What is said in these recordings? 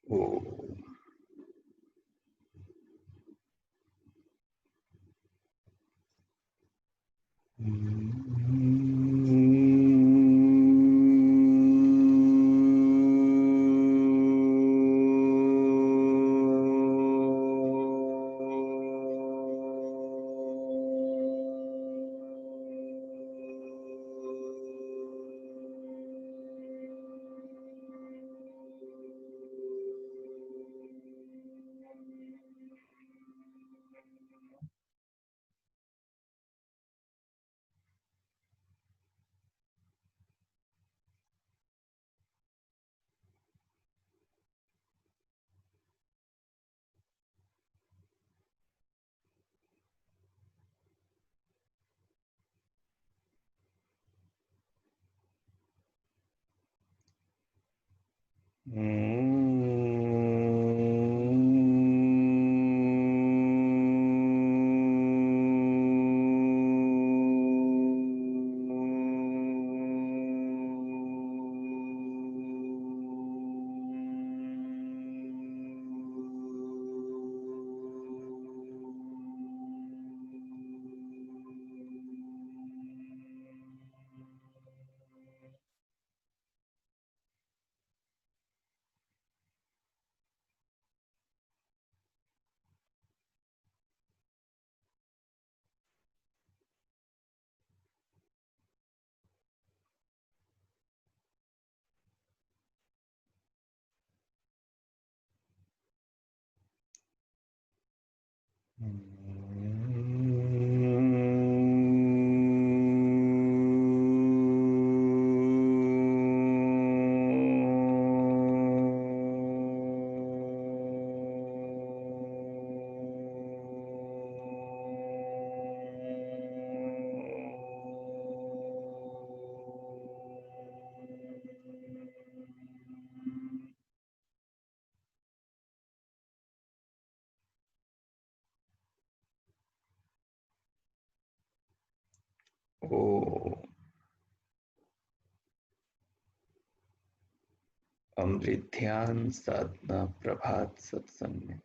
ओ ओ अमृत ध्यान साधना प्रभात सत्संग में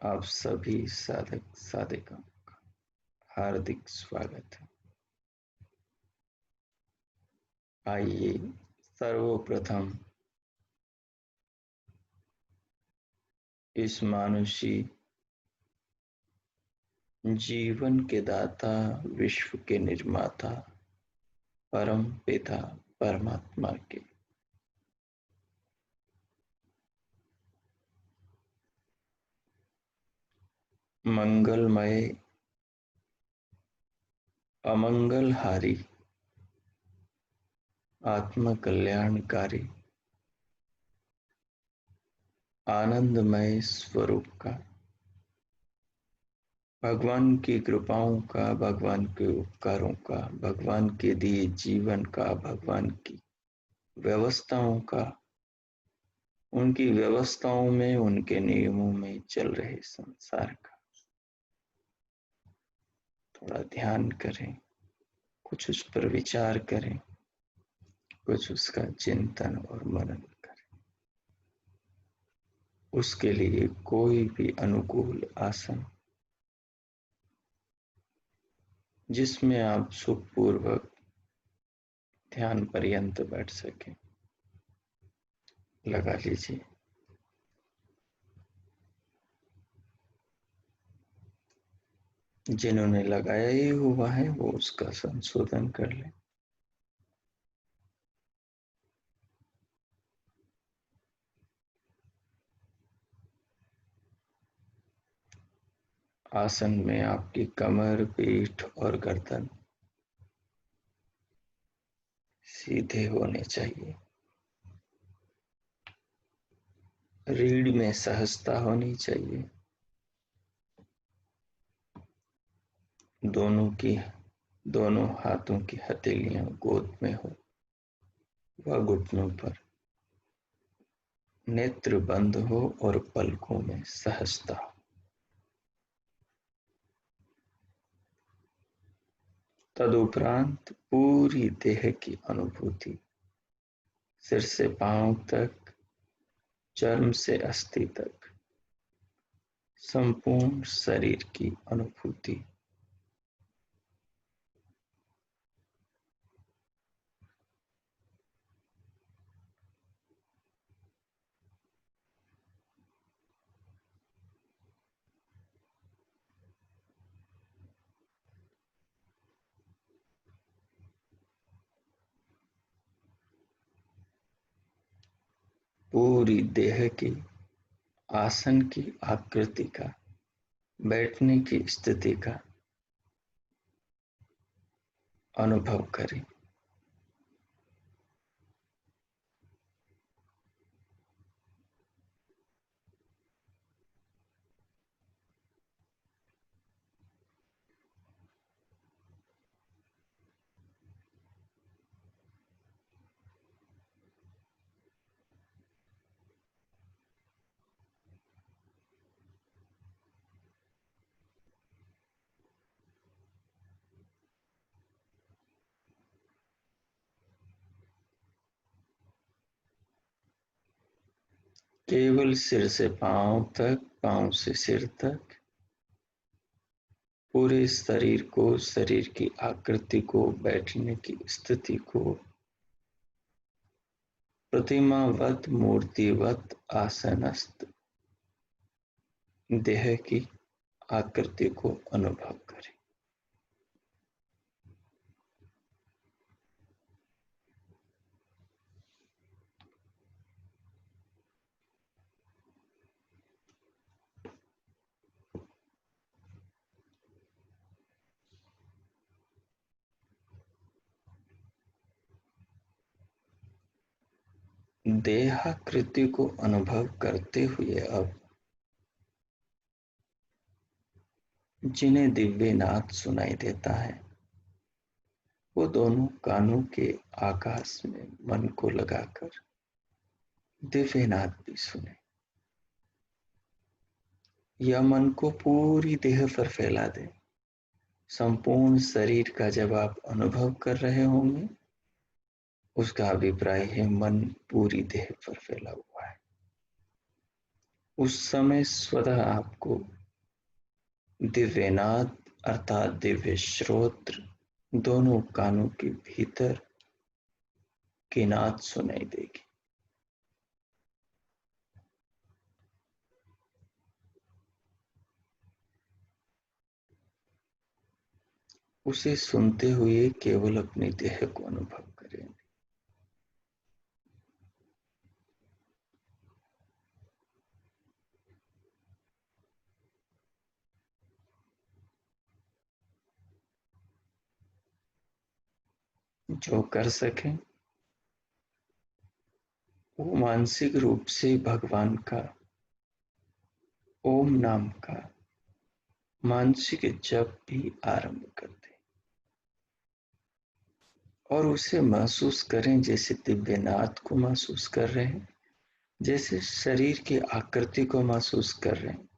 आप सभी साधक साधिका का हार्दिक स्वागत है। आइए सर्वप्रथम इस मानुषी जीवन के दाता, विश्व के निर्माता, परम पिता परमात्मा के मंगलमय, अमंगलहारी, आत्म कल्याणकारी, आनंदमय स्वरूप का, भगवान की कृपाओं का, भगवान के उपकारों का, भगवान के दिए जीवन का, भगवान की व्यवस्थाओं का, उनकी व्यवस्थाओं में, उनके नियमों में चल रहे संसार का थोड़ा ध्यान करें, कुछ उस पर विचार करें, कुछ उसका चिंतन और मनन करें। उसके लिए कोई भी अनुकूल आसन जिसमें आप सुखपूर्वक ध्यान पर्यंत बैठ सकें लगा लीजिए। जिन्होंने लगाया ही हुआ है वो उसका संशोधन कर लें। आसन में आपकी कमर, पीठ और गर्दन सीधे होने चाहिए। रीढ़ में सहजता होनी चाहिए। दोनों हाथों की हथेलियां गोद में हो व घुटनों पर, नेत्र बंद हो और पलकों में सहजता हो। तदुपरांत पूरी देह की अनुभूति सिर से पांव तक, चर्म से अस्थि तक, संपूर्ण शरीर की अनुभूति। पूरी देह की आसन की आकृति का, बैठने की स्थिति का अनुभव करें। केवल सिर से पांव तक, पांव से सिर तक, पूरे शरीर को, शरीर की आकृति को, बैठने की स्थिति को प्रतिमावत, मूर्तिवत आसनस्थ देह की आकृति को अनुभव करें। देहाकृति को अनुभव करते हुए अब जिन्हें दिव्य नाद सुनाई देता है, वो दोनों कानों के आकाश में मन को लगाकर दिव्य नाद भी सुने। या मन को पूरी देह पर फैला दे। संपूर्ण शरीर का जब आप अनुभव कर रहे होंगे, उसका अभिप्राय है मन पूरी देह पर फैला हुआ है। उस समय स्वतः आपको दिव्यनाद अर्थात दिव्य श्रोत्र दोनों कानों के भीतर की नाद सुनाई देगी। उसे सुनते हुए केवल अपने देह को अनुभव करें। जो कर सकें वो मानसिक रूप से भगवान का ओम नाम का मानसिक जप भी आरंभ कर दें और उसे महसूस करें जैसे दिव्यनाथ को महसूस कर रहे हैं, जैसे शरीर की आकृति को महसूस कर रहे हैं,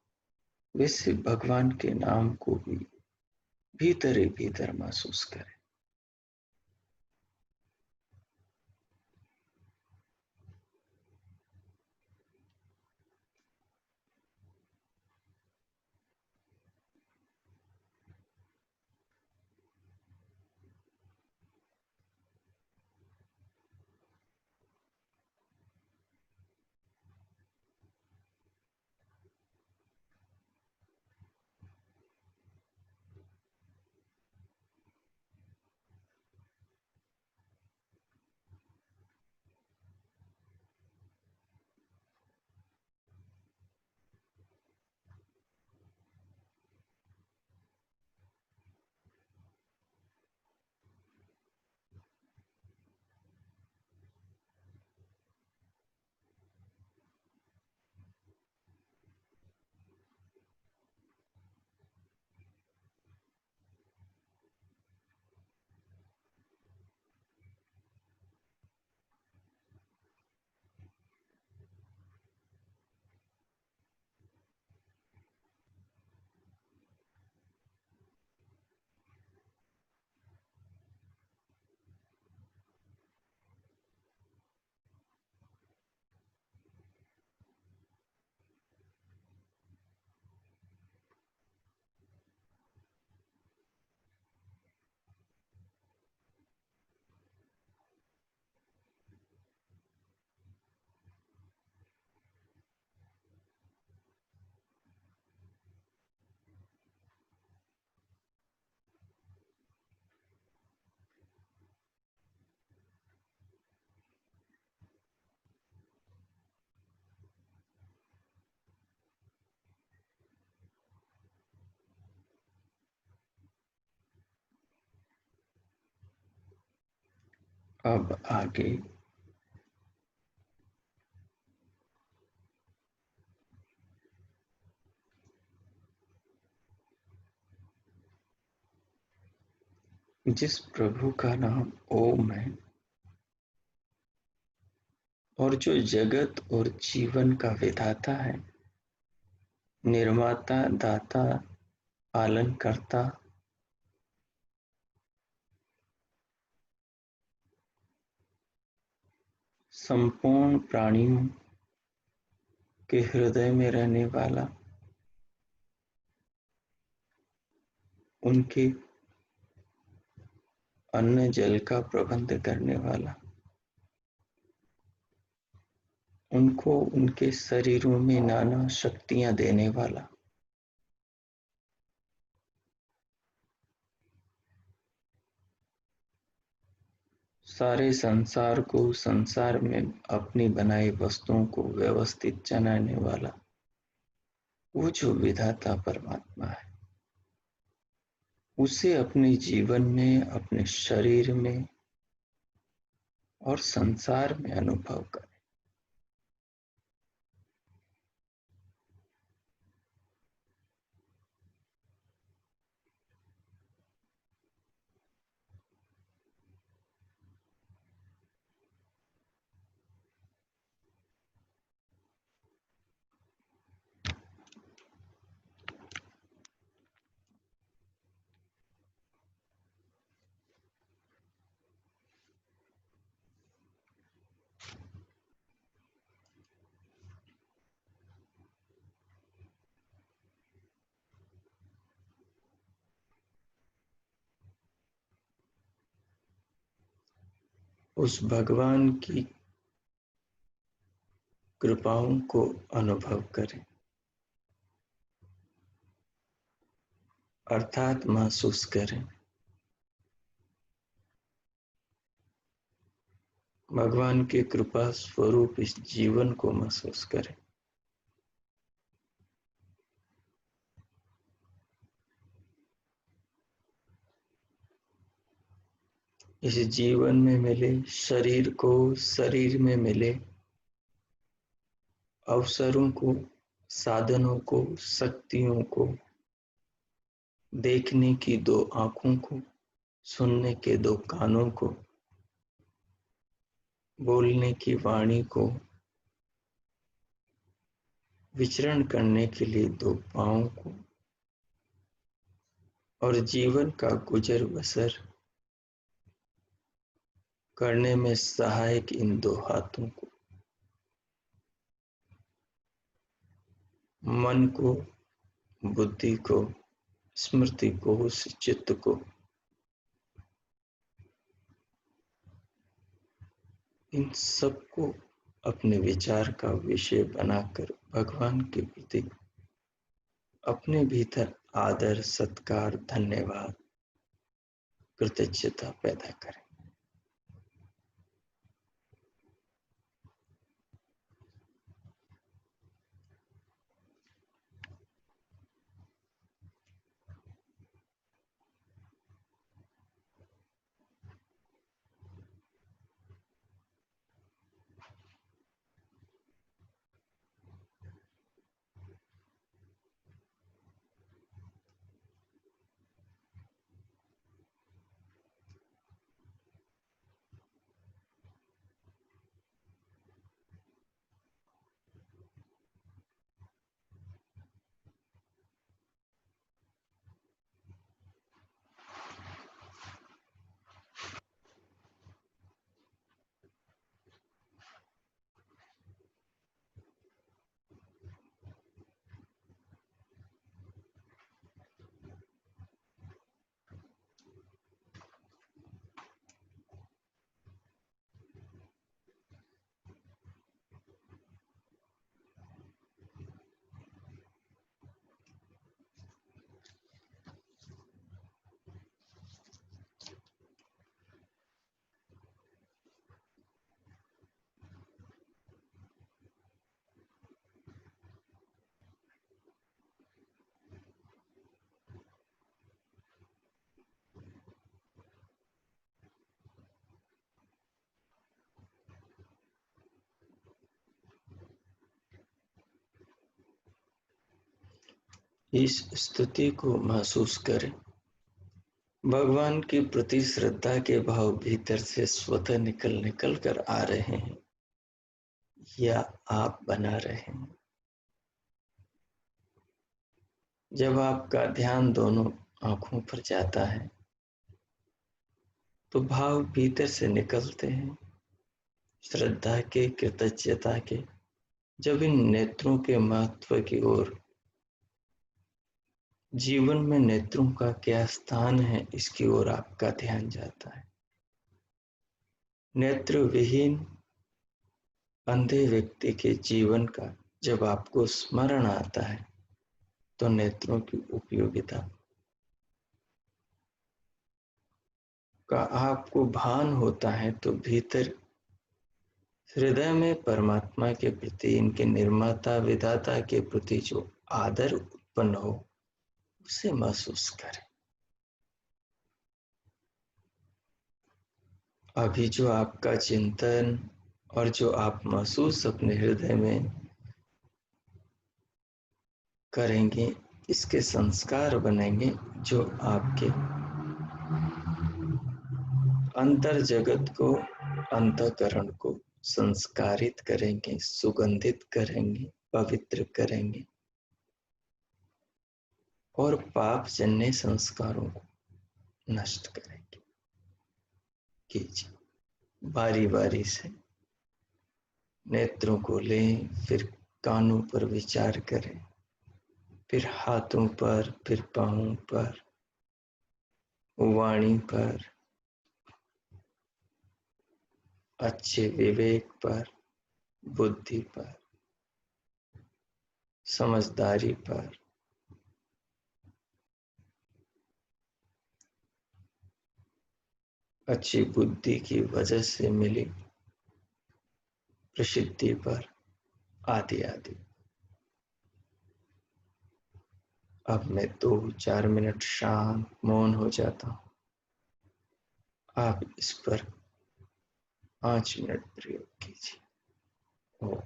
वैसे भगवान के नाम को भी भीतर ही भीतर महसूस करें। अब आगे जिस प्रभु का नाम ओम है और जो जगत और जीवन का विधाता है, निर्माता, दाता, पालन करता, संपूर्ण प्राणियों के हृदय में रहने वाला, उनके अन्न जल का प्रबंध करने वाला, उनको उनके शरीरों में नाना शक्तियां देने वाला, सारे संसार को, संसार में अपनी बनाई वस्तुओं को व्यवस्थित चलाने वाला, वो जो विधाता परमात्मा है, उसे अपने जीवन में, अपने शरीर में और संसार में अनुभव करें। उस भगवान की कृपाओं को अनुभव करें, अर्थात महसूस करें। भगवान के कृपा स्वरूप इस जीवन को महसूस करें। इस जीवन में मिले शरीर को, शरीर में मिले अवसरों को, साधनों को, शक्तियों को, देखने की दो आंखों को, सुनने के दो कानों को, बोलने की वाणी को, विचरण करने के लिए दो पांवों को और जीवन का गुजर बसर करने में सहायक इन दो हाथों को, मन को, बुद्धि को, स्मृति को, उस चित्त को, इन सबको अपने विचार का विषय बनाकर भगवान के प्रति अपने भीतर आदर, सत्कार, धन्यवाद, कृतज्ञता पैदा करें। इस स्तुति को महसूस करें। भगवान के प्रति श्रद्धा के भाव भीतर से स्वतः निकल कर आ रहे हैं या आप बना रहे हैं। जब आपका ध्यान दोनों आंखों पर जाता है तो भाव भीतर से निकलते हैं, श्रद्धा के, कृतज्ञता के। जब इन नेत्रों के महत्व की ओर, जीवन में नेत्रों का क्या स्थान है, इसकी ओर आपका ध्यान जाता है। नेत्र विहीन अंधे व्यक्ति के जीवन का जब आपको स्मरण आता है तो नेत्रों की उपयोगिता का आपको भान होता है, तो भीतर हृदय में परमात्मा के प्रति, इनके निर्माता विधाता के प्रति जो आदर उत्पन्न हो, उसे महसूस करें। अभी जो आपका चिंतन और जो आप महसूस अपने हृदय में करेंगे, इसके संस्कार बनेंगे जो आपके अंतर जगत को, अंतःकरण को संस्कारित करेंगे, सुगंधित करेंगे, पवित्र करेंगे और पाप जन्य संस्कारों को नष्ट करेंगे। कीजिए बारी बारी से। नेत्रों को लें, फिर कानों पर विचार करें, फिर हाथों पर, फिर पांवों पर, वाणी पर, अच्छे विवेक पर, बुद्धि पर, समझदारी पर। अच्छी बुद्धि की वजह से मिली प्रसिद्धि पर, आदि आदि। अब मैं 2-4 मिनट शांत मौन हो जाता हूं। आप इस पर 5 मिनट प्रयोग कीजिए। ओ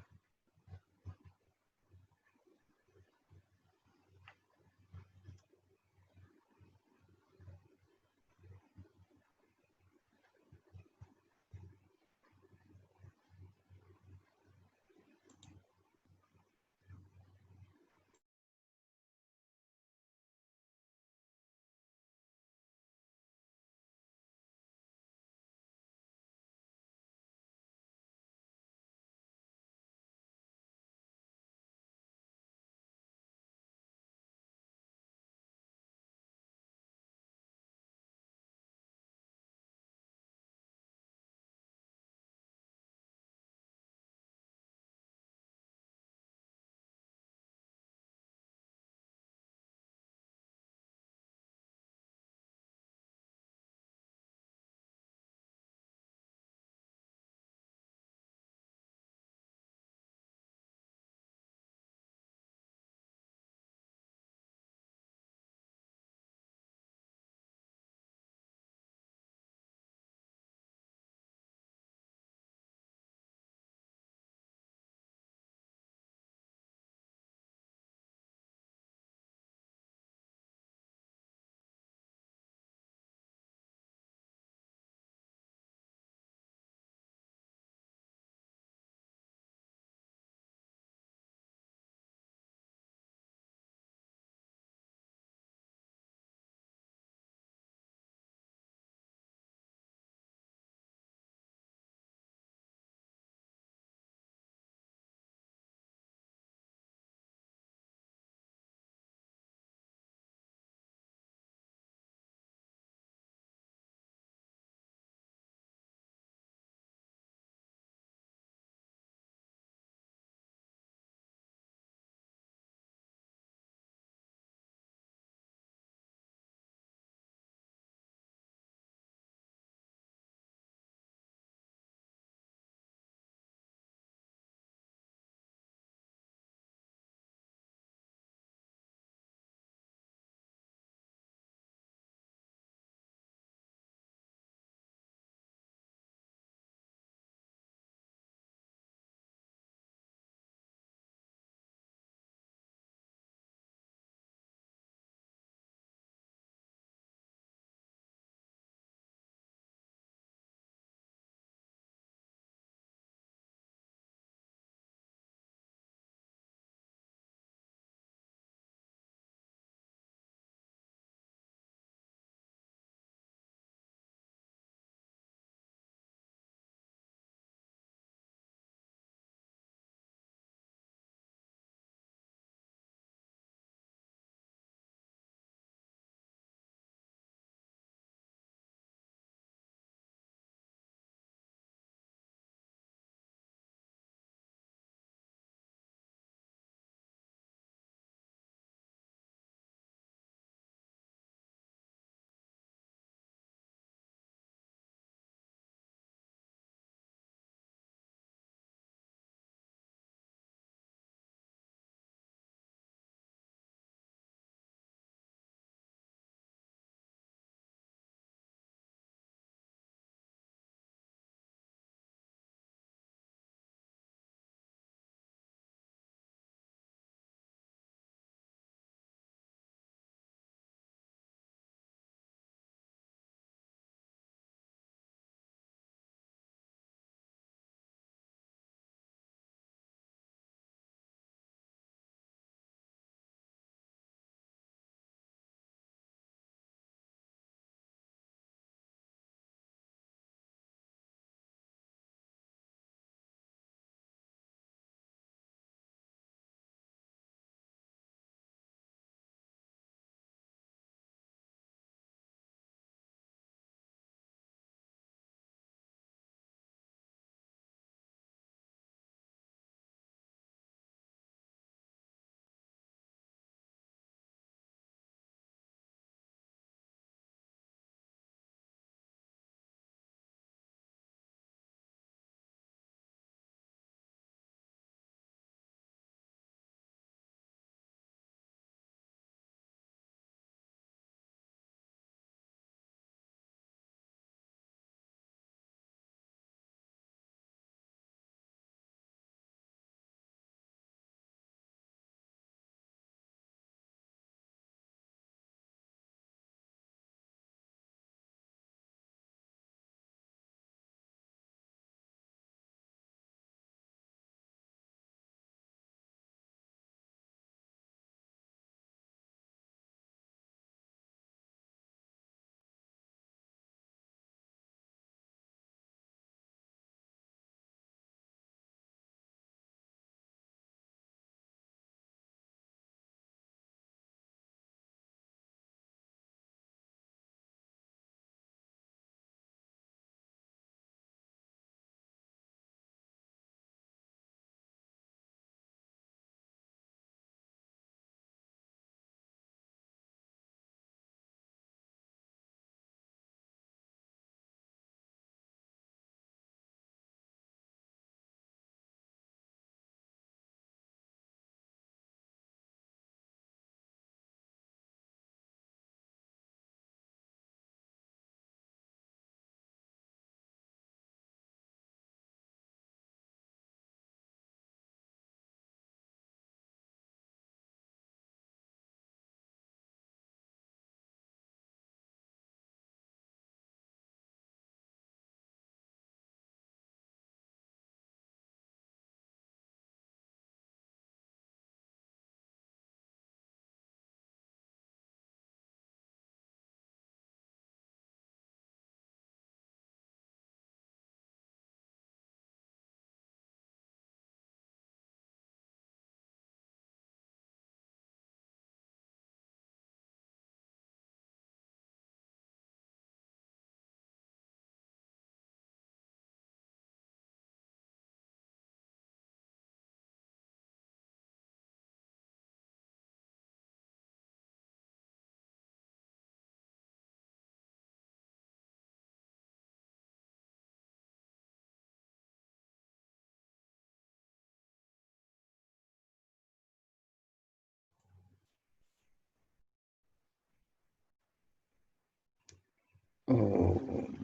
ओम।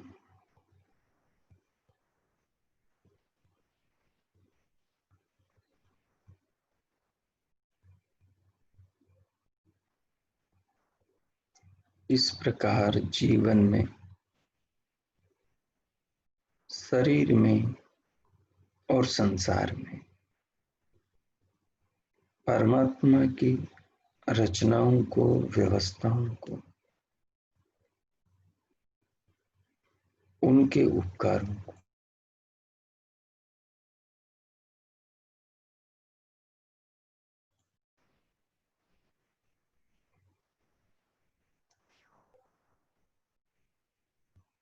इस प्रकार जीवन में, शरीर में और संसार में परमात्मा की रचनाओं को, व्यवस्थाओं को, उनके उपकारों को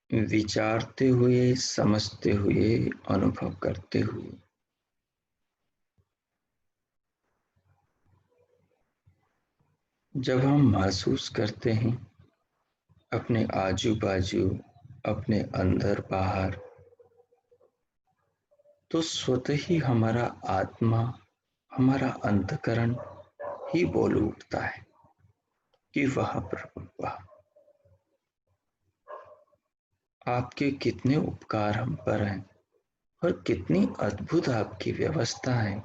विचारते हुए, समझते हुए, अनुभव करते हुए जब हम महसूस करते हैं अपने आजू बाजू, अपने अंदर बाहर, तो स्वतः ही हमारा आत्मा, हमारा अंतकरण ही बोल उठता है कि वाह प्रभु वाह, आपके कितने उपकार हम पर हैं और कितनी अद्भुत आपकी व्यवस्था है।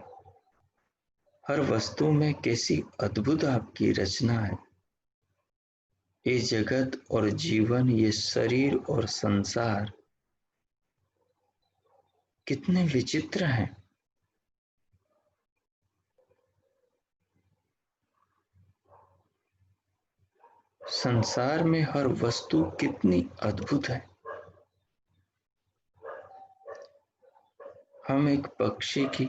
हर वस्तु में कैसी अद्भुत आपकी रचना है। ये जगत और जीवन, ये शरीर और संसार कितने विचित्र हैं। संसार में हर वस्तु कितनी अद्भुत है। हम एक पक्षी की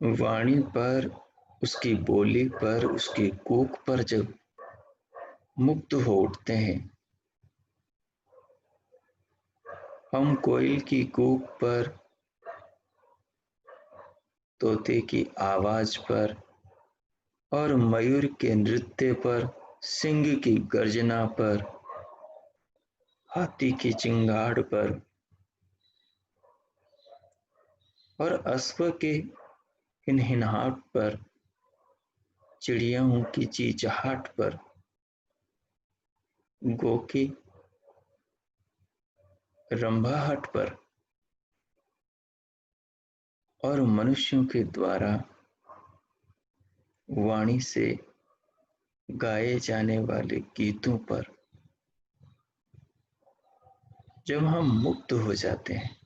वाणी पर, उसकी बोली पर, उसकी कूक पर जब मुग्ध हो उठते हैं, हम कोयल की कूक पर, तोते की आवाज पर और मयूर के नृत्य पर, सिंह की गर्जना पर, हाथी की चिंगाड़ पर और अश्व के हिनहिनाहट पर, चिड़ियाओं की चीचहाट पर, गौ की रंभाहट पर और मनुष्यों के द्वारा वाणी से गाए जाने वाले गीतों पर जब हम मुक्त हो जाते हैं,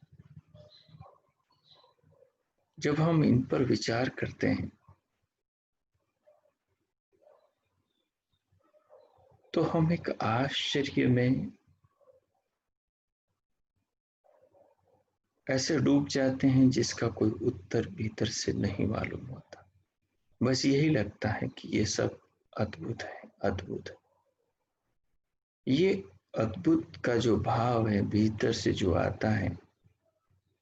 जब हम इन पर विचार करते हैं, तो हम एक आश्चर्य में ऐसे डूब जाते हैं जिसका कोई उत्तर भीतर से नहीं मालूम होता। बस यही लगता है कि ये सब अद्भुत है, अद्भुत है। ये अद्भुत का जो भाव है भीतर से जो आता है,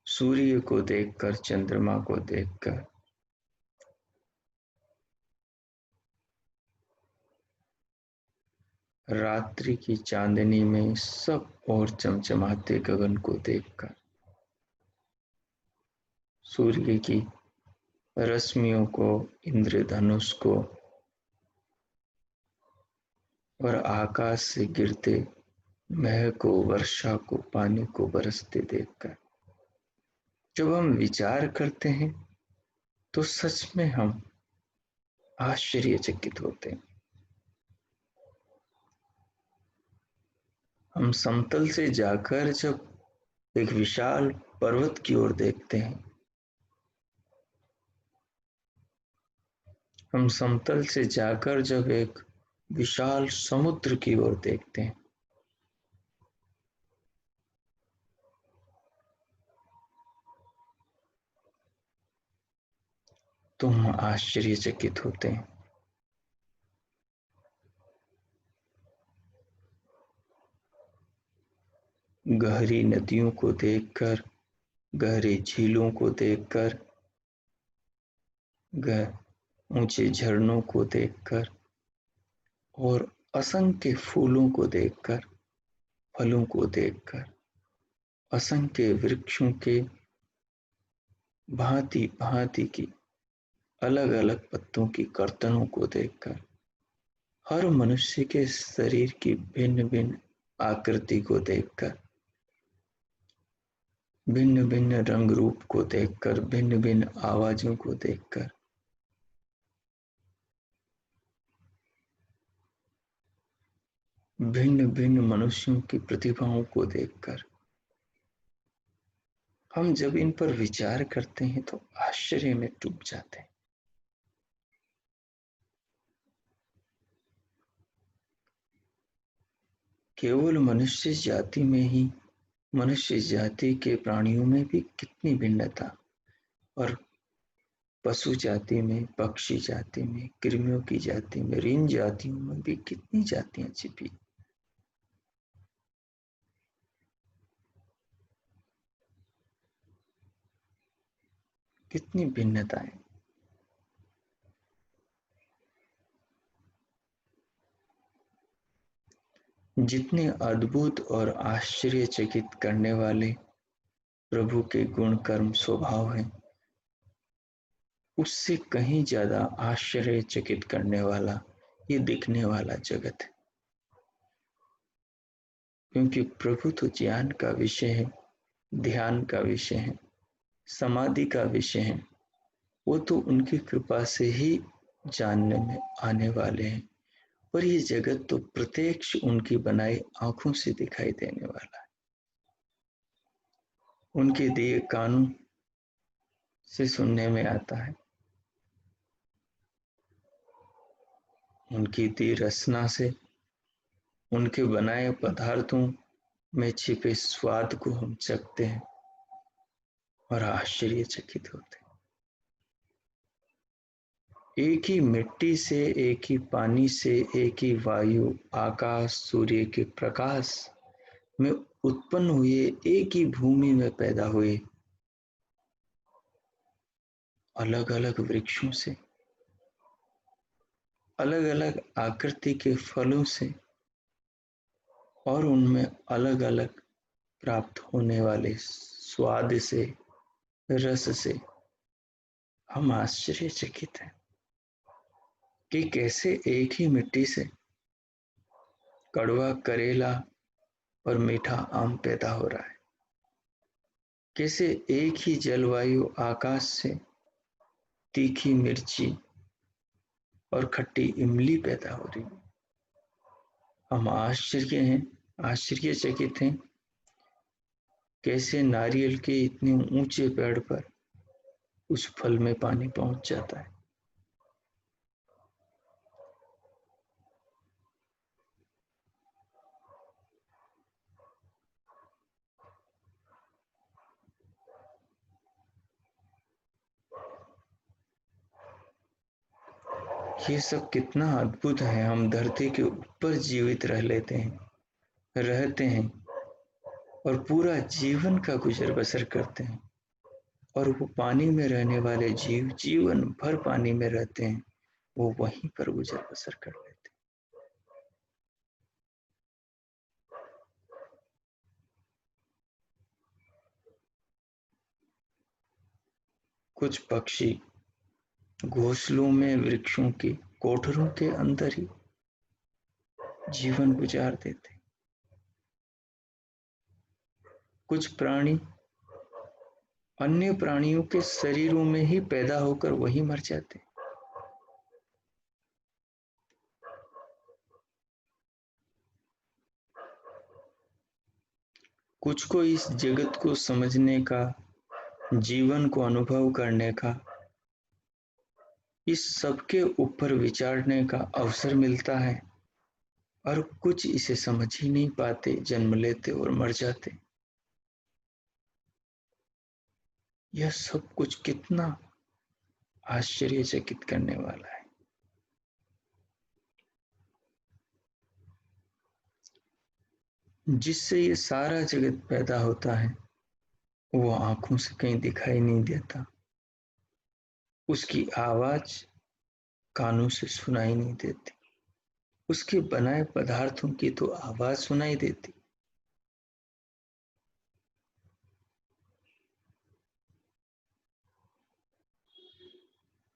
सूर्य को देखकर, चंद्रमा को देखकर, रात्रि की चांदनी में सब और चमचमाते गगन को देखकर, सूर्य की रश्मियों को, इंद्रधनुष को और आकाश से गिरते मेघ को, वर्षा को, पानी को बरसते देखकर जब हम विचार करते हैं, तो सच में हम आश्चर्यचकित होते हैं। हम समतल से जाकर जब एक विशाल पर्वत की ओर देखते हैं, हम समतल से जाकर जब एक विशाल समुद्र की ओर देखते हैं, तो हम आश्चर्यचकित होते हैं। गहरी नदियों को देखकर, गहरे झीलों को देखकर, ऊंचे झरनों को देखकर और असंख्य फूलों को देखकर, फलों को देखकर, असंख्य वृक्षों के भांति भांति की अलग अलग पत्तों की कर्तनों को देखकर हर मनुष्य के शरीर की भिन्न भिन्न आकृति को देखकर, भिन्न भिन्न रंग रूप को देखकर, भिन्न भिन्न आवाजों को देखकर, भिन्न भिन्न मनुष्यों की प्रतिभाओं को देखकर हम जब इन पर विचार करते हैं तो आश्चर्य में डूब जाते हैं। केवल मनुष्य जाति में ही, मनुष्य जाति के प्राणियों में भी कितनी भिन्नता, और पशु जाति में, पक्षी जाति में, कृमियों की जाति में, इन जातियों में भी कितनी जातियां छिपी, कितनी भिन्नताएं। जितने अद्भुत और आश्चर्यचकित करने वाले प्रभु के गुण कर्म स्वभाव हैं, उससे कहीं ज्यादा आश्चर्यचकित करने वाला ये दिखने वाला जगत है। क्योंकि प्रभु तो ज्ञान का विषय है, ध्यान का विषय है, समाधि का विषय है। वो तो उनकी कृपा से ही जानने में आने वाले हैं, पर ये जगत तो प्रत्यक्ष उनकी बनाई आंखों से दिखाई देने वाला है। उनके दिए कानों से सुनने में आता है, उनकी दी रचना से, उनके बनाए पदार्थों में छिपे स्वाद को हम चखते हैं और आश्चर्यचकित होते हैं। एक ही मिट्टी से, एक ही पानी से, एक ही वायु, आकाश, सूर्य के प्रकाश में उत्पन्न हुए, एक ही भूमि में पैदा हुए अलग अलग वृक्षों से, अलग अलग आकृति के फलों से, और उनमें अलग अलग प्राप्त होने वाले स्वाद से, रस से हम आश्चर्यचकित हैं कि कैसे एक ही मिट्टी से कड़वा करेला और मीठा आम पैदा हो रहा है, कैसे एक ही जलवायु आकाश से तीखी मिर्ची और खट्टी इमली पैदा हो रही है। हम आश्चर्यचकित हैं कैसे नारियल के इतने ऊंचे पेड़ पर उस फल में पानी पहुंच जाता है। ये सब कितना अद्भुत है। हम धरती के ऊपर जीवित रह लेते हैं, रहते हैं और पूरा जीवन का गुजर बसर करते हैं, और वो पानी में रहने वाले जीव जीवन भर पानी में रहते हैं, वो वहीं पर गुजर बसर कर लेते हैं। कुछ पक्षी घोंसलों में, वृक्षों के कोठरों के अंदर ही जीवन गुजार देते। कुछ प्राणी अन्य प्राणियों के शरीरों में ही पैदा होकर वही मर जाते। कुछ को इस जगत को समझने का, जीवन को अनुभव करने का, इस सबके ऊपर विचारने का अवसर मिलता है, और कुछ इसे समझ ही नहीं पाते, जन्म लेते और मर जाते। यह सब कुछ कितना आश्चर्यचकित करने वाला है। जिससे ये सारा जगत पैदा होता है वो आंखों से कहीं दिखाई नहीं देता, उसकी आवाज कानों से सुनाई नहीं देती, उसके बनाए पदार्थों की तो आवाज सुनाई देती।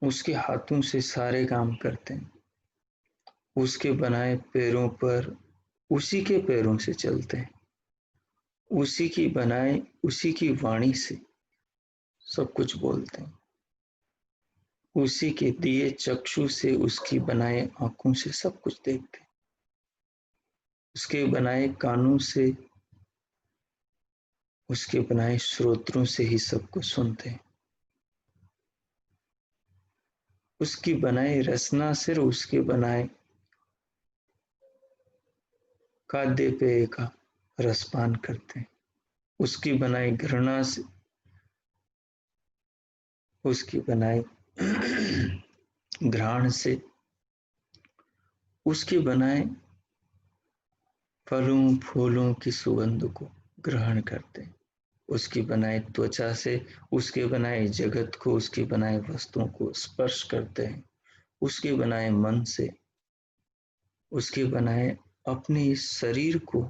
उसके हाथों से सारे काम करते हैं, उसके बनाए पैरों पर उसी के पैरों से चलते हैं, उसी की बनाए उसी की वाणी से सब कुछ बोलते हैं, उसी के दिए चक्षु से उसकी बनाए आंखों से सब कुछ देखते हैं, उसके बनाए कानों से उसके बनाए श्रोत्रों से ही सब कुछ सुनते हैं, उसकी बनाए रसना से उसके बनाए खाद्य पेय का रसपान करते हैं, उसकी बनाई घृणा से उसकी बनाई घ्राण से उसके बनाए फलों फूलों की सुगंध को ग्रहण करते हैं, उसकी बनाए त्वचा से उसके बनाए जगत को उसकी बनाए वस्तुओं को स्पर्श करते हैं, उसके बनाए मन से उसके बनाए अपने इस शरीर को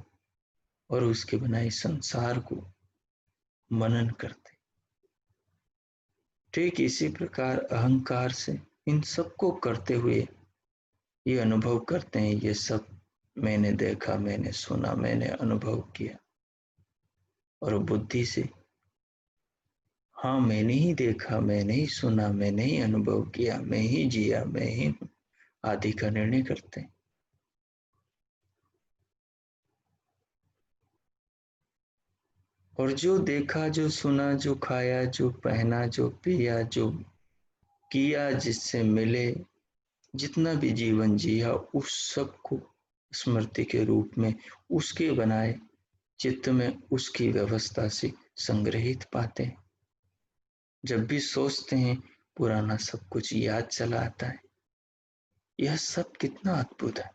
और उसके बनाए संसार को मनन करते हैं। ठीक इसी प्रकार अहंकार से इन सबको करते हुए ये अनुभव करते हैं, ये सब मैंने देखा, मैंने सुना, मैंने अनुभव किया। और बुद्धि से हाँ मैंने ही देखा, मैंने ही सुना, मैंने ही अनुभव किया, मैं ही जिया, मैं ही हूँ आदि का निर्णय करते हैं। और जो देखा, जो सुना, जो खाया, जो पहना, जो पिया, जो किया, जिससे मिले, जितना भी जीवन जिया, उस सब को स्मृति के रूप में उसके बनाए चित्त में उसकी व्यवस्था से संग्रहित पाते हैं। जब भी सोचते हैं पुराना सब कुछ याद चला आता है। यह सब कितना अद्भुत है,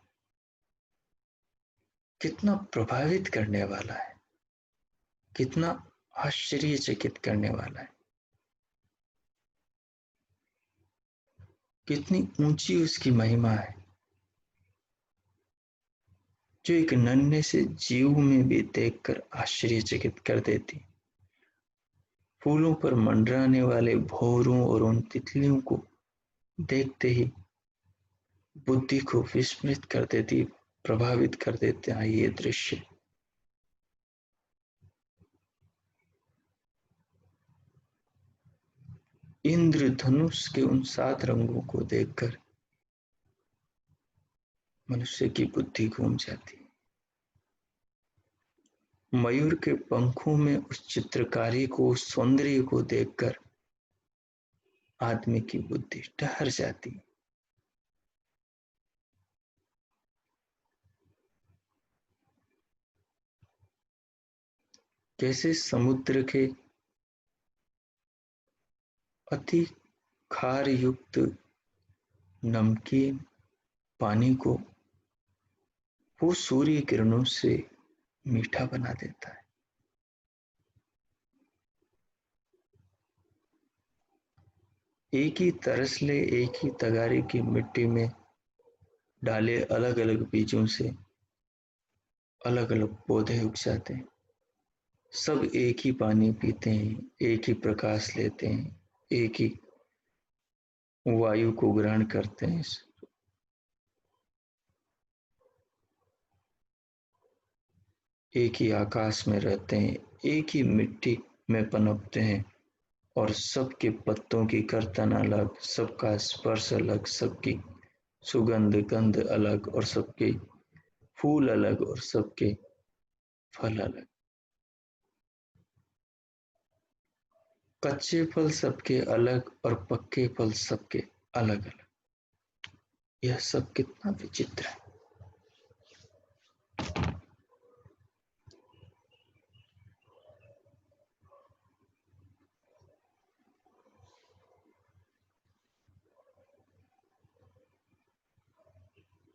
कितना प्रभावित करने वाला है, कितना आश्चर्यचकित करने वाला है, कितनी ऊंची उसकी महिमा है, जो एक नन्हे से जीव में भी देखकर आश्चर्यचकित कर देती। फूलों पर मंडराने वाले भौरों और उन तितलियों को देखते ही बुद्धि को विस्मृत कर देती, प्रभावित कर देते हैं ये दृश्य। इंद्रधनुष के उन 7 रंगों को देखकर मनुष्य की बुद्धि घूम जाती है। मयूर के पंखों में उस चित्रकारी को, उस सौंदर्य को देखकर आदमी की बुद्धि ठहर जाती है। जैसे समुद्र के अति खार युक्त नमकीन पानी को वो सूर्य किरणों से मीठा बना देता है। एक ही तरसले, एक ही तगारी की मिट्टी में डाले अलग अलग बीजों से अलग अलग पौधे उग जाते हैं। सब एक ही पानी पीते हैं, एक ही प्रकाश लेते हैं, एक ही वायु को ग्रहण करते हैं, एक ही आकाश में रहते हैं, एक ही मिट्टी में पनपते हैं। और सबके पत्तों की कर्तन अलग, सबका स्पर्श अलग, सबकी सुगंध गंध अलग, और सबके फूल अलग, और सबके फल अलग। कच्चे फल सबके अलग और पक्के फल सबके अलग अलग। यह सब कितना विचित्र है।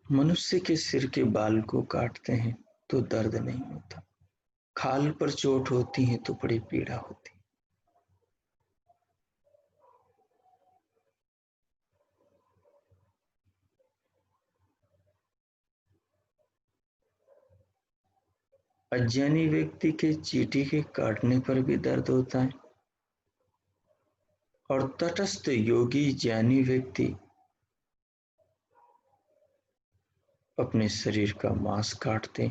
मनुष्य के सिर के बाल को काटते हैं तो दर्द नहीं होता, खाल पर चोट होती है तो बड़ी पीड़ा होती। अज्ञानी व्यक्ति के चींटी के काटने पर भी दर्द होता है, और तटस्थ योगी ज्ञानी व्यक्ति अपने शरीर का मांस काटते,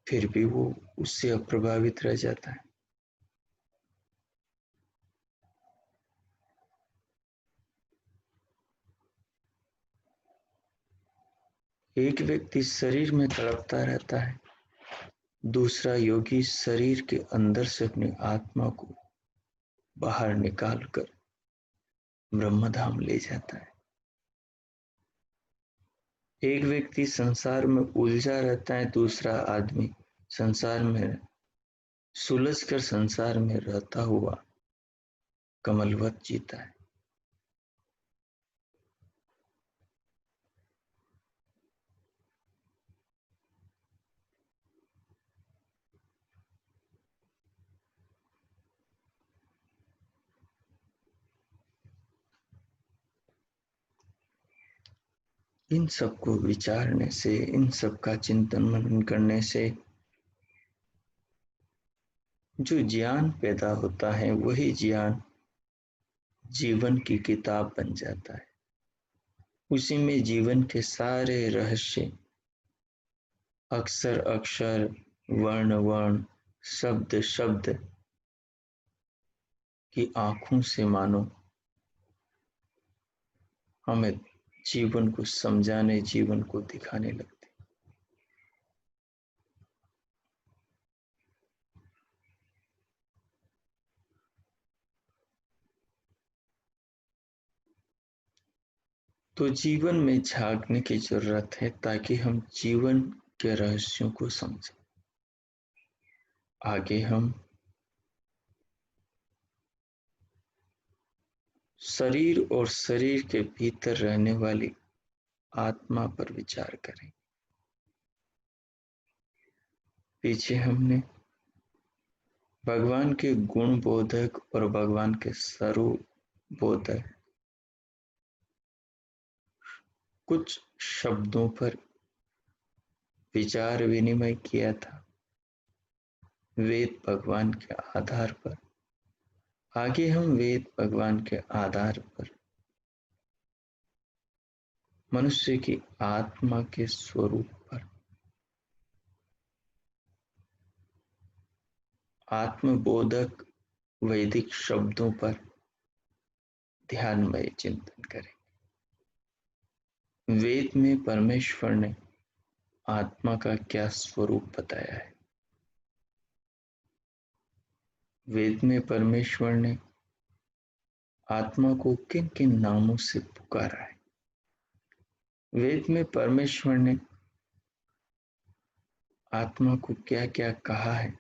फिर भी वो उससे अप्रभावित रह जाता है। एक व्यक्ति शरीर में तड़पता रहता है, दूसरा योगी शरीर के अंदर से अपनी आत्मा को बाहर निकालकर ब्रह्मधाम ले जाता है। एक व्यक्ति संसार में उलझा रहता है, दूसरा आदमी संसार में सुलझकर संसार में रहता हुआ कमलवत जीता है। इन सबको विचारने से, इन सब का चिंतन मनन करने से जो ज्ञान पैदा होता है, वही ज्ञान जीवन की किताब बन जाता है। उसी में जीवन के सारे रहस्य, अक्षर अक्षर, वर्ण वर्ण, शब्द शब्द की आंखों से मानो हमें जीवन को समझाने, जीवन को दिखाने लगते। तो जीवन में झांकने की जरूरत है ताकि हम जीवन के रहस्यों को समझें। आगे हम शरीर और शरीर के भीतर रहने वाली आत्मा पर विचार करें। पीछे हमने भगवान के गुण बोधक और भगवान के स्वरूप बोधक कुछ शब्दों पर विचार विनिमय किया था। वेद भगवान के आधार पर। आगे हम वेद भगवान के आधार पर मनुष्य की आत्मा के स्वरूप पर, आत्मबोधक वैदिक शब्दों पर ध्यानमय चिंतन करें। वेद में परमेश्वर ने आत्मा का क्या स्वरूप बताया है? वेद में परमेश्वर ने आत्मा को किन किन नामों से पुकारा है? वेद में परमेश्वर ने आत्मा को क्या क्या कहा है?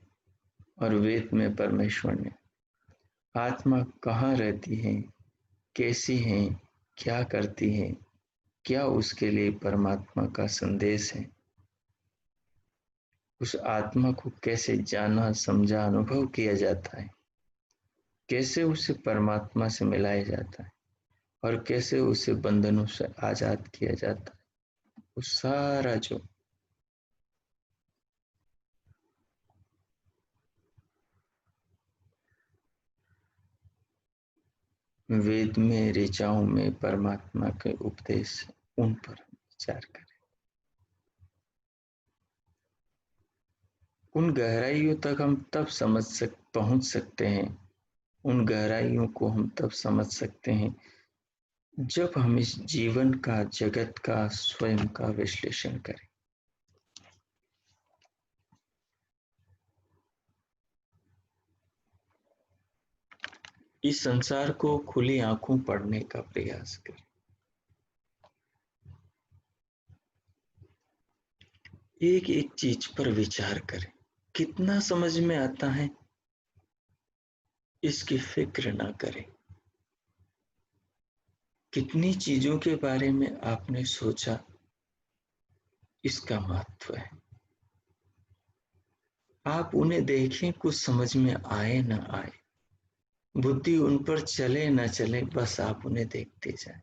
और वेद में परमेश्वर ने आत्मा कहाँ रहती है, कैसी है, क्या करती है, क्या उसके लिए परमात्मा का संदेश है, उस आत्मा को कैसे जाना, समझा, अनुभव किया जाता है, कैसे उसे परमात्मा से मिलाया जाता है और कैसे उसे बंधनों से आजाद किया जाता है, वो सारा जो वेद में, ऋचाओं में परमात्मा के उपदेश, उन पर विचार करें। उन गहराइयों तक हम तब पहुंच सकते हैं, उन गहराइयों को हम तब समझ सकते हैं जब हम इस जीवन का, जगत का, स्वयं का विश्लेषण करें। इस संसार को खुली आंखों पढ़ने का प्रयास करें। एक एक चीज पर विचार करें। कितना समझ में आता है इसकी फिक्र ना करें। कितनी चीजों के बारे में आपने सोचा, इसका महत्व है। आप उन्हें देखें, कुछ समझ में आए ना आए, बुद्धि उन पर चले ना चले, बस आप उन्हें देखते जाएं।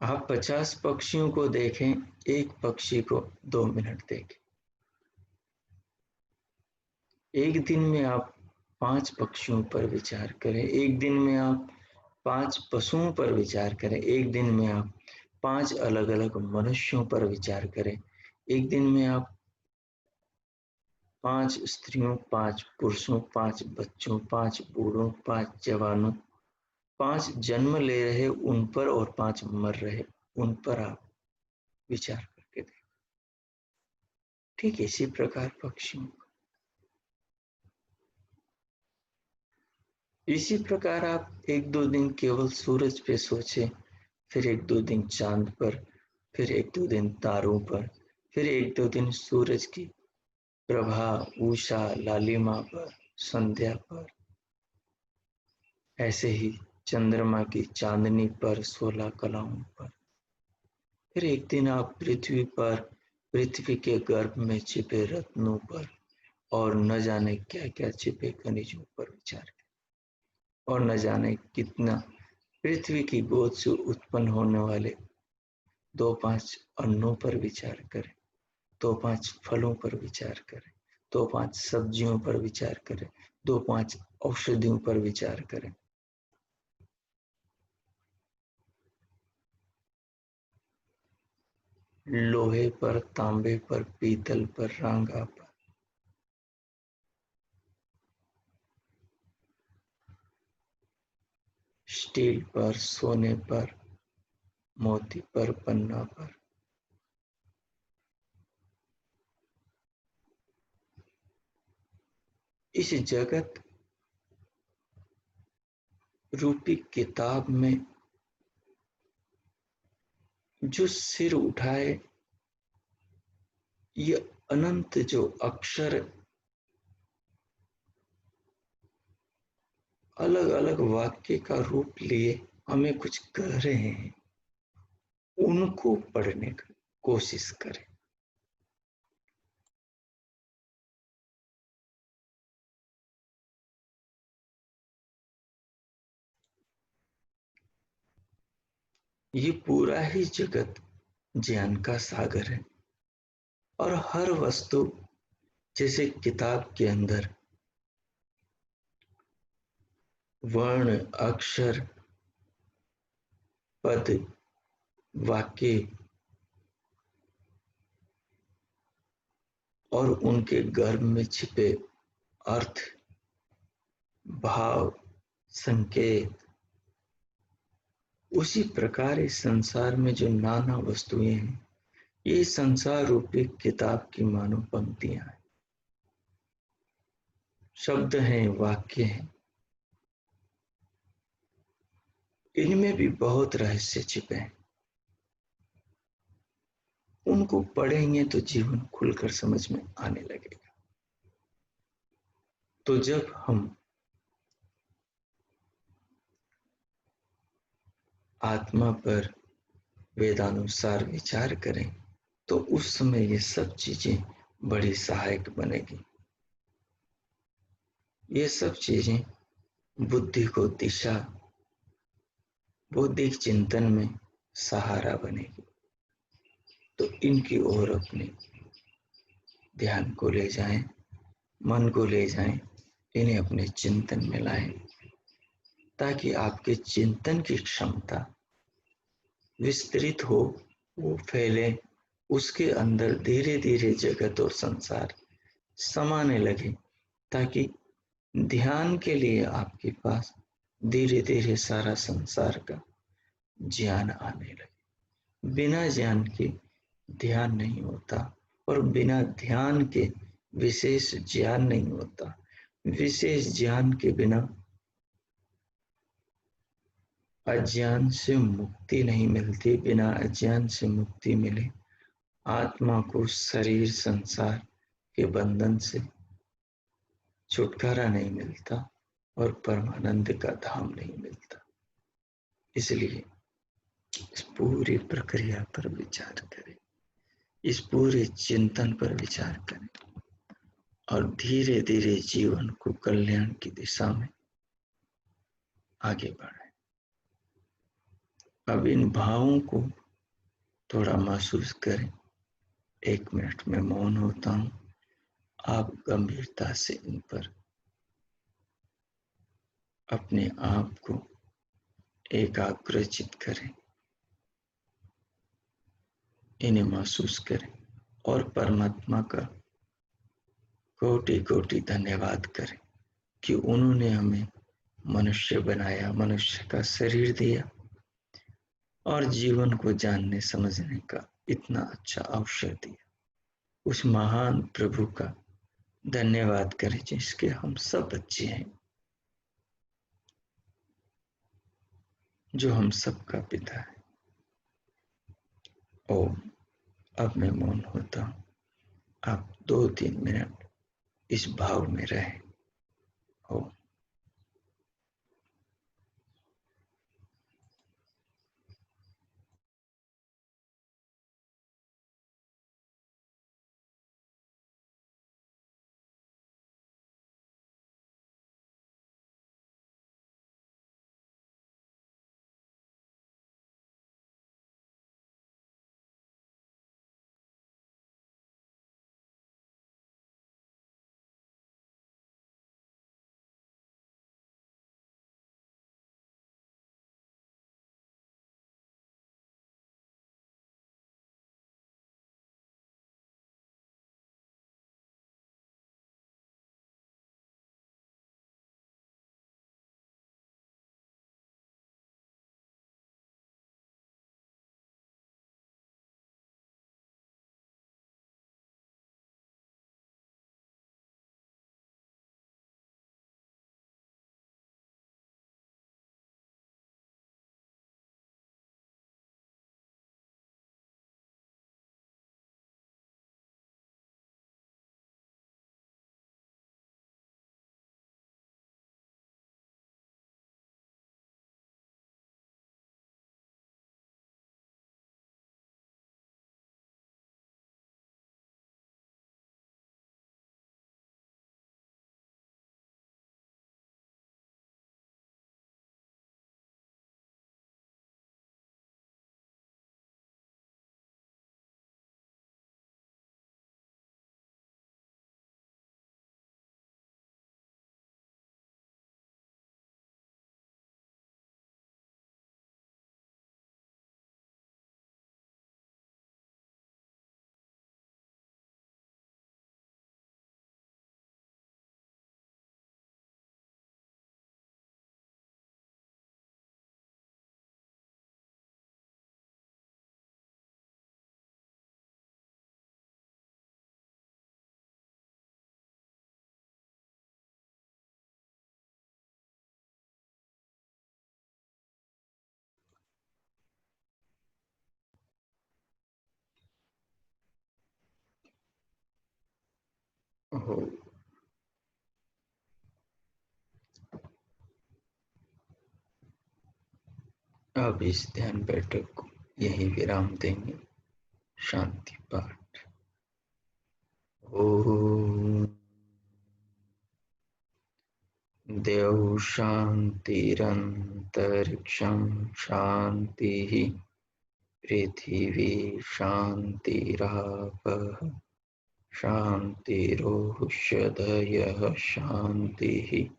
आप 50 पक्षियों को देखें, एक पक्षी को 2 मिनट देखें। एक दिन में आप 5 पक्षियों पर विचार करें, एक दिन में आप 5 पशुओं पर विचार करें। एक दिन में आप 5 अलग अलग मनुष्यों पर विचार करें। एक दिन में आप 5 स्त्रियों, 5 पुरुषों, 5 बच्चों, 5 बूढ़ों, 5 जवानों, 5 जन्म ले रहे उन पर और 5 मर रहे उन पर आप विचार करके देखें। ठीक इसी प्रकार पक्षियों, इसी प्रकार आप 1-2 दिन केवल सूरज पे सोचे, फिर 1-2 दिन चांद पर, फिर 1-2 दिन तारों पर, फिर 1-2 दिन सूरज की प्रभा, उषा, लालिमा पर, संध्या पर, ऐसे ही चंद्रमा की चांदनी पर, 16 कलाओं पर। फिर एक दिन आप पृथ्वी पर, पृथ्वी के गर्भ में छिपे रत्नों पर और न जाने क्या क्या छिपे खनिजों पर विचार करें, और न जाने कितना पृथ्वी की गोद से उत्पन्न होने वाले 2-5 अन्नों पर विचार करें, 2-5 फलों पर विचार करें, 2-5 सब्जियों पर विचार करें, 2-5 औषधियों पर विचार करें। लोहे पर, तांबे पर, पीतल पर, रांगा पर, स्टील पर, सोने पर, मोती पर, पन्ना पर। इस जगत रूपी किताब में जो सिर उठाए, ये अनंत जो अक्षर अलग अलग वाक्य का रूप लिए हमें कुछ कह रहे हैं, उनको पढ़ने की कोशिश करें। ये पूरा ही जगत ज्ञान का सागर है, और हर वस्तु जैसे किताब के अंदर वर्ण, अक्षर, पद, वाक्य और उनके गर्भ में छिपे अर्थ, भाव, संकेत, उसी प्रकार इस संसार में जो नाना वस्तुएं हैं, ये संसार रूपी किताब की मानो पंक्तियां हैं, शब्द हैं, वाक्य हैं। इनमें भी बहुत रहस्य छिपे हैं। उनको पढ़ेंगे तो जीवन खुलकर समझ में आने लगेगा। तो जब हम आत्मा पर वेदानुसार विचार करें तो उस समय ये सब चीजें बड़ी सहायक बनेगी। ये सब चीजें बुद्धि को दिशा, बौद्धिक चिंतन में सहारा बनेगी। तो इनकी ओर अपने ध्यान को ले जाएं, मन को ले जाएं, इन्हें अपने चिंतन में लाएं, ताकि आपके चिंतन की क्षमता विस्तृत हो, वो फैले, उसके अंदर धीरे धीरे जगत और संसार समाने लगे, ताकि ध्यान के लिए आपके पास धीरे धीरे सारा संसार का ज्ञान आने लगे। बिना ज्ञान के ध्यान नहीं होता, और बिना ध्यान के विशेष ज्ञान नहीं होता। विशेष ज्ञान के बिना अज्ञान से मुक्ति नहीं मिलती। बिना अज्ञान से मुक्ति मिले आत्मा को शरीर संसार के बंधन से छुटकारा नहीं मिलता, और परमानंद का धाम नहीं मिलता। इसलिए इस पूरी प्रक्रिया पर विचार करें, इस पूरे चिंतन पर विचार करें, और धीरे धीरे जीवन को कल्याण की दिशा में आगे बढ़ाएं। अब इन भावों को थोड़ा महसूस करें। 1 मिनट में मौन होता हूं, आप गंभीरता से इन पर अपने आप को एकाग्रचित करें, इन्हें महसूस करें और परमात्मा का कोटि कोटि धन्यवाद करें कि उन्होंने हमें मनुष्य बनाया, मनुष्य का शरीर दिया और जीवन को जानने समझने का इतना अच्छा अवसर दिया। उस महान प्रभु का धन्यवाद करें जिसके हम सब बच्चे हैं, जो हम सबका पिता है। ओम। अब मैं मौन होता हूं, आप 2-3 मिनट इस भाव में रहें। ओम। ओम। अब इस ध्यान बैठक को यही विराम देंगे। शांति पाठ। ओम। देव शांतिरंतरिक्षं शांतिः, पृथिवी शांतिरापः शांतिरोषधयः शांतिः,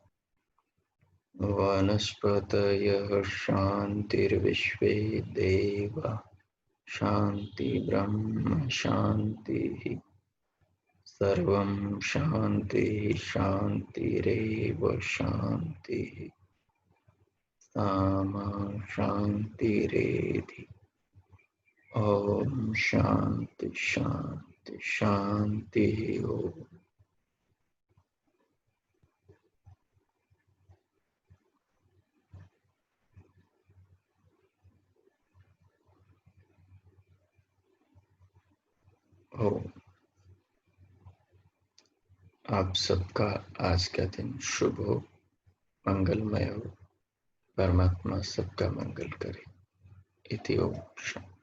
वनस्पतयः शांतिर्विश्वे देवा शांति ब्रह्म शांतिः, सर्वं शांति शांतिरेव शांतिः, सामा शांतिरेधि। ओम शांति शांति शांति। ओम। ओम। आप सबका आज का दिन शुभ हो, मंगलमय हो। परमात्मा सबका मंगल करे। इति ओम शांति।